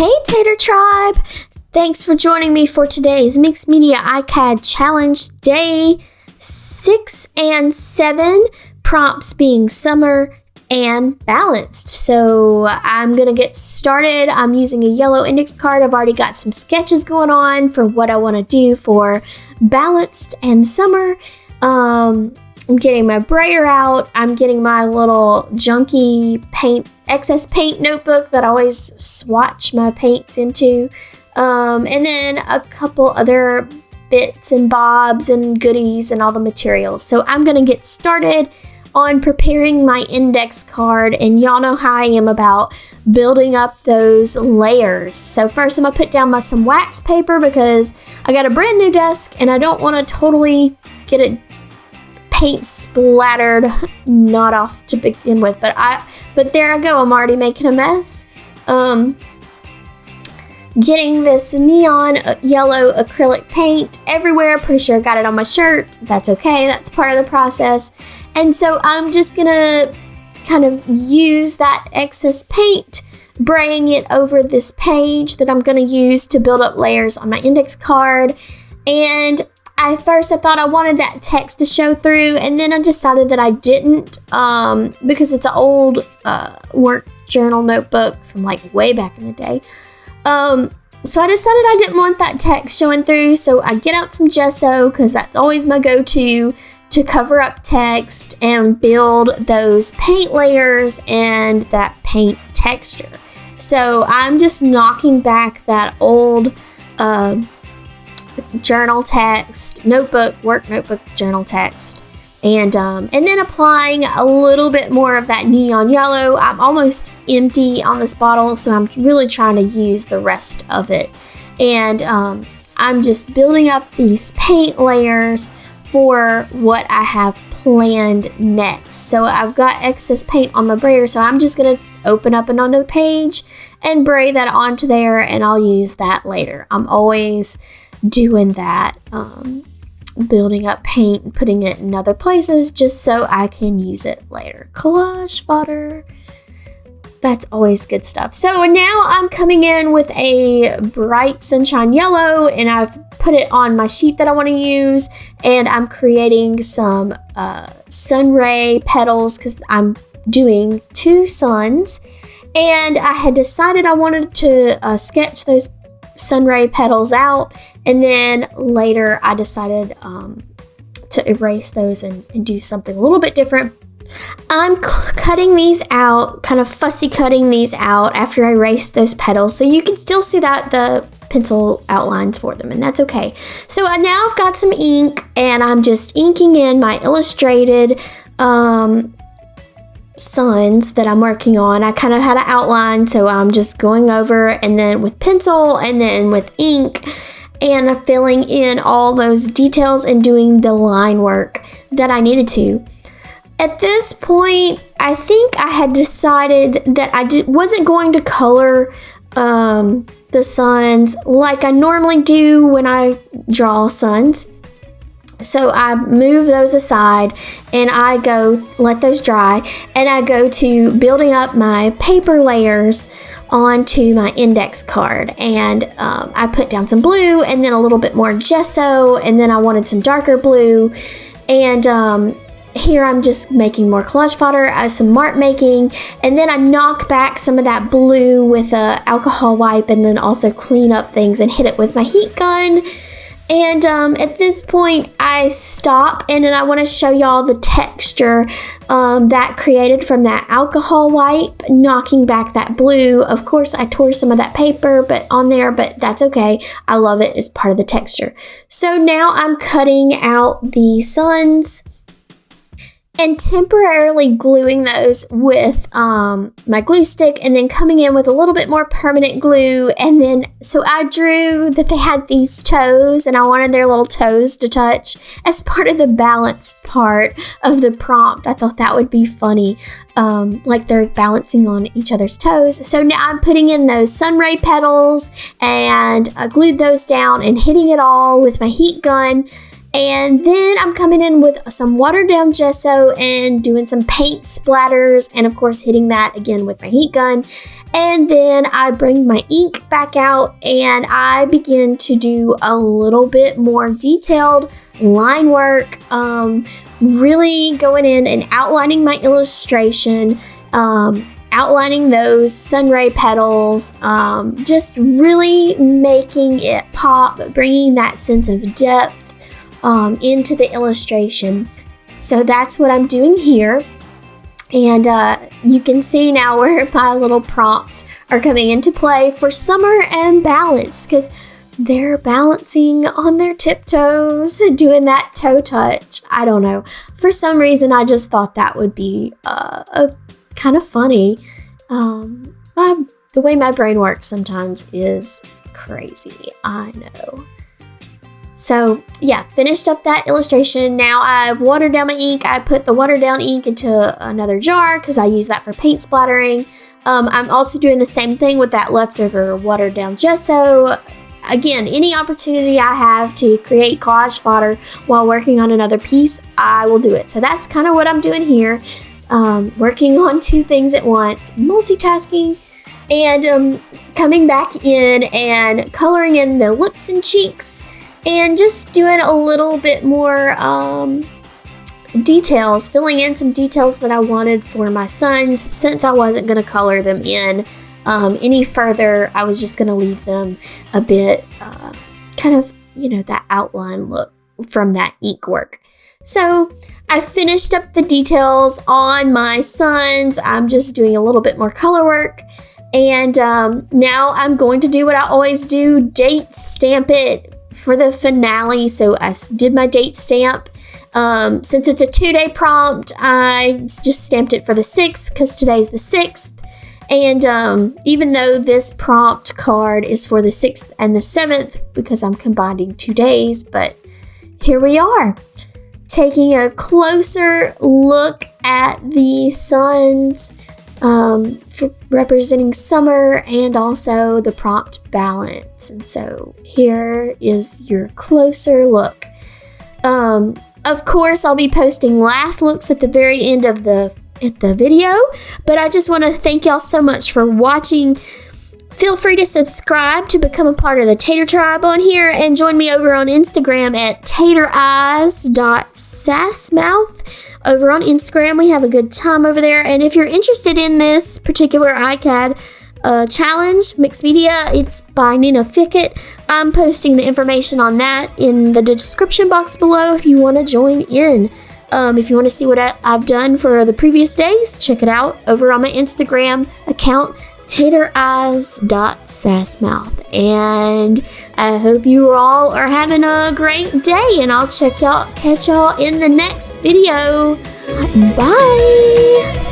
Hey Tater Tribe! Thanks for joining me for today's Mixed Media ICAD Challenge Day 6 and 7, prompts being summer and balanced. So I'm going to get started. I'm using a yellow index card. I've already got some sketches going on for what I want to do for balanced and summer. I'm getting my brayer out. I'm getting my little junky excess paint notebook that I always swatch my paints into. And then a couple other bits and bobs and goodies and all the materials. So I'm going to get started on preparing my index card, and y'all know how I am about building up those layers. So first I'm going to put down some wax paper because I got a brand new desk and I don't want to totally get it paint splattered, not off to begin with, but there I go, I'm already making a mess. Getting this neon yellow acrylic paint everywhere. Pretty sure I got it on my shirt. That's okay, that's part of the process. And so I'm just gonna kind of use that excess paint, braying it over this page that I'm gonna use to build up layers on my index card. And at first I thought I wanted that text to show through, and then I decided that I didn't, because it's an old work journal notebook from like way back in the day. So I decided I didn't want that text showing through, so I get out some gesso because that's always my go-to to cover up text and build those paint layers and that paint texture. So I'm just knocking back that old journal text, work notebook journal text, and then applying a little bit more of that neon yellow. I'm almost empty on this bottle, so I'm really trying to use the rest of it. And I'm just building up these paint layers for what I have planned next. So I've got excess paint on my brayer, so I'm just gonna open up and onto the page and bray that onto there, and I'll use that later. I'm always doing that, building up paint and putting it in other places just so I can use it later. Collage fodder. That's always good stuff. So now I'm coming in with a bright sunshine yellow, and I've put it on my sheet that I want to use, and I'm creating some sun ray petals because I'm doing 2 suns, and I had decided I wanted to sketch those sun ray petals out, and then later I decided to erase those and do something a little bit different. I'm cutting these out, kind of fussy cutting these out after I erase those petals, so you can still see that the pencil outlines for them, and that's okay. So now I've got some ink, and I'm just inking in my illustrated suns that I'm working on. I kind of had an outline, so I'm just going over, and then with pencil and then with ink, and filling in all those details and doing the line work that I needed to. At this point, I think I had decided that I wasn't going to color the suns like I normally do when I draw suns. So I move those aside and I go let those dry, and I go to building up my paper layers onto my index card, and I put down some blue and then a little bit more gesso, and then I wanted some darker blue, and here I'm just making more collage fodder, some mark making, and then I knock back some of that blue with a alcohol wipe, and then also clean up things and hit it with my heat gun. And at this point I stop, and then I want to show y'all the texture that created from that alcohol wipe, knocking back that blue. Of course I tore some of that paper but that's okay. I love it as part of the texture. So now I'm cutting out the suns and temporarily gluing those with my glue stick, and then coming in with a little bit more permanent glue. And then, so I drew that they had these toes, and I wanted their little toes to touch as part of the balance part of the prompt. I thought that would be funny, like they're balancing on each other's toes. So now I'm putting in those sun ray petals, and I glued those down and hitting it all with my heat gun. And then I'm coming in with some watered down gesso and doing some paint splatters, and of course hitting that again with my heat gun. And then I bring my ink back out and I begin to do a little bit more detailed line work, really going in and outlining my illustration, outlining those sunray petals, just really making it pop, bringing that sense of depth into the illustration. So that's what I'm doing here. And you can see now where my little prompts are coming into play for Summer and Balance, because they're balancing on their tiptoes, doing that toe touch. I don't know. For some reason, I just thought that would be a kind of funny. The way my brain works sometimes is crazy. I know. So yeah, finished up that illustration. Now I've watered down my ink. I put the watered down ink into another jar because I use that for paint splattering. I'm also doing the same thing with that leftover watered down gesso. Again, any opportunity I have to create collage fodder while working on another piece, I will do it. So that's kind of what I'm doing here. Working on two things at once, multitasking, and coming back in and coloring in the lips and cheeks, and just doing a little bit more details, filling in some details that I wanted for my sons, since I wasn't going to color them in any further. I was just going to leave them a bit kind of, that outline look from that ink work. So I finished up the details on my sons. I'm just doing a little bit more color work. And now I'm going to do what I always do, date stamp it for the finale. So I did my date stamp. Since it's a 2-day prompt, I just stamped it for the 6th because today's the 6th. And even though this prompt card is for the 6th and the 7th, because I'm combining 2 days, but here we are, taking a closer look at the suns, for representing summer, and also the prompt balance. And so here is your closer look. Of course, I'll be posting last looks at the very end of the video, but I just want to thank y'all so much for watching. Feel free to subscribe to become a part of the Tater Tribe on here, and join me over on Instagram at tatereyes.sassmouth. Over on Instagram, we have a good time over there. And if you're interested in this particular ICAD challenge, mixed media, it's by Nina Fickett. I'm posting the information on that in the description box below if you want to join in. If you want to see what I've done for the previous days, check it out over on my Instagram account, tatereyes.sassmouth. And I hope you all are having a great day, and I'll catch y'all in the next video. Bye.